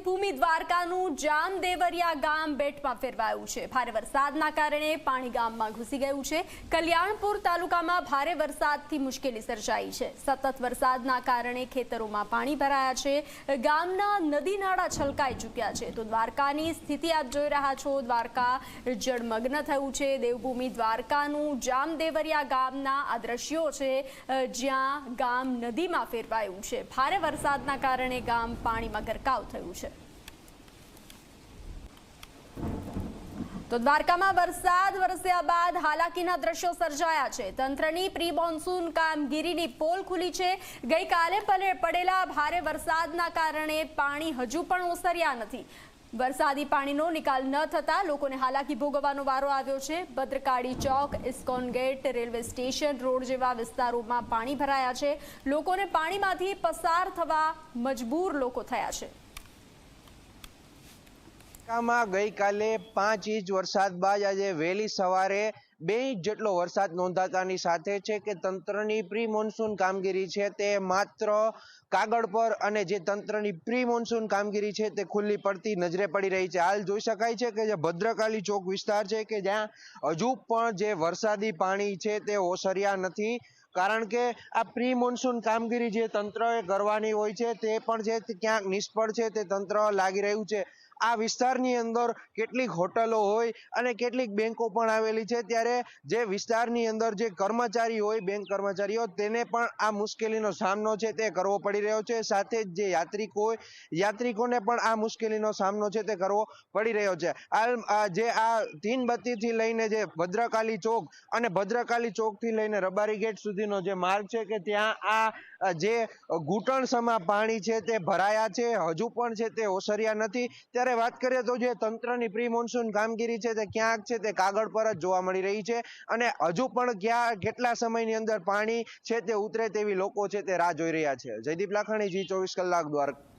દેવભૂમિ દ્વારકાનું જામદેવરિયા ગામ બેટમાં ફેરવાયું છે। ભારે વરસાદના કારણે પાણી ગામમાં ઘૂસી ગયું છે। કલ્યાણપુર તાલુકામાં ભારે વરસાદથી મુશ્કેલી સર્જાઈ છે। સતત વરસાદના કારણે ખેતરોમાં પાણી ભરાયા છે। ગામના નદી નાળા છલકાઈ ચૂક્યા છે। તો દ્વારકાની સ્થિતિ આપ જોઈ રહ્યા છો। દ્વારકા જળમગ્ન થયું છે। દેવભૂમિ દ્વારકાનું જામદેવરિયા ગામના આ દ્રશ્યો છે, જ્યાં ગામ નદીમાં ફેરવાયું છે। ભારે વરસાદના કારણે ગામ પાણીમાં ગરકાવ થયું છે। તો દ્વારકામાં વરસાદ વરસ્યા બાદ હાલાકીના દ્રશ્યો સર્જાયા છે। તંત્રની પ્રી મોન્સૂન કામગીરીની પોલ ખુલી છે। ગઈકાલે પડેલા ભારે વરસાદના કારણે પાણી હજુ પણ ઓસર્યા નથી। વરસાદી પાણીનો નિકાલ ન થતા લોકોને હાલાકી ભોગવવાનો વારો આવ્યો છે। ભદ્રકાળી ચોક, ISKCON gate, railway station road જેવા વિસ્તારોમાં પાણી ભરાયા છે। લોકોને પાણીમાંથી પસાર થવા મજબૂર લોકો થયા છે। ગઈકાલે 5 ઇંચ વરસાદ બાદ આજે વહેલી સવારે 2 ઇંચ જેટલો વરસાદ નોંધાતાની સાથે છે કે તંત્રની પ્રી મોન્સૂન કામગીરી છે તે માત્ર કાગળ પર અને જે તંત્રની પ્રી મોન્સૂન કામગીરી છે તે ખુલ્લી પડતી નજરે પડી રહી છે। હાલ જોઈ શકાય છે કે જે ભદ્રકાળી ચોક વિસ્તાર છે કે જ્યાં હજુ પણ જે વરસાદી પાણી છે તે ઓસર્યા નથી, કારણ કે આ પ્રી મોન્સૂન કામગીરી જે તંત્રએ કરવાની હોય છે તે પણ છે ક્યાંક નિષ્ફળ છે તે તંત્ર લાગી રહ્યું છે। આ વિસ્તારની અંદર કેટલીક હોટલો હોય અને કેટલીક બેંકો પણ આવેલી છે, ત્યારે જે વિસ્તારની અંદર જે કર્મચારી હોય, બેંક કર્મચારીઓ, તેને પણ આ મુશ્કેલીનો સામનો છે તે કરવો પડી રહ્યો છે। સાથે જ જે યાત્રિકો હોય, યાત્રિકોને પણ આ મુશ્કેલીનો સામનો છે તે કરવો પડી રહ્યો છે। હાલ જે આ તીનબત્તીથી લઈને જે ભદ્રકાળી ચોક અને ભદ્રકાળી ચોકથી લઈને રબારી ગેટ સુધીનો જે માર્ગ છે કે ત્યાં આ જે ઘૂંટણસમા પાણી છે તે ભરાયા છે, હજુ પણ છે તે ઓસર્યા નથી। ત્યારે વાત કરીએ તો જે તંત્રની પ્રી મોન્સૂન કામગીરી છે તે ક્યાંક છે તે કાગળ પર જ જોવા મળી રહી છે અને હજુ પણ કેટલા સમયની અંદર પાણી છે તે ઉતરે તેવી લોકો છે તે રાહ જોઈ રહ્યા છે। જયદીપ લાખાણી, G24 કલાક, દ્વારકા।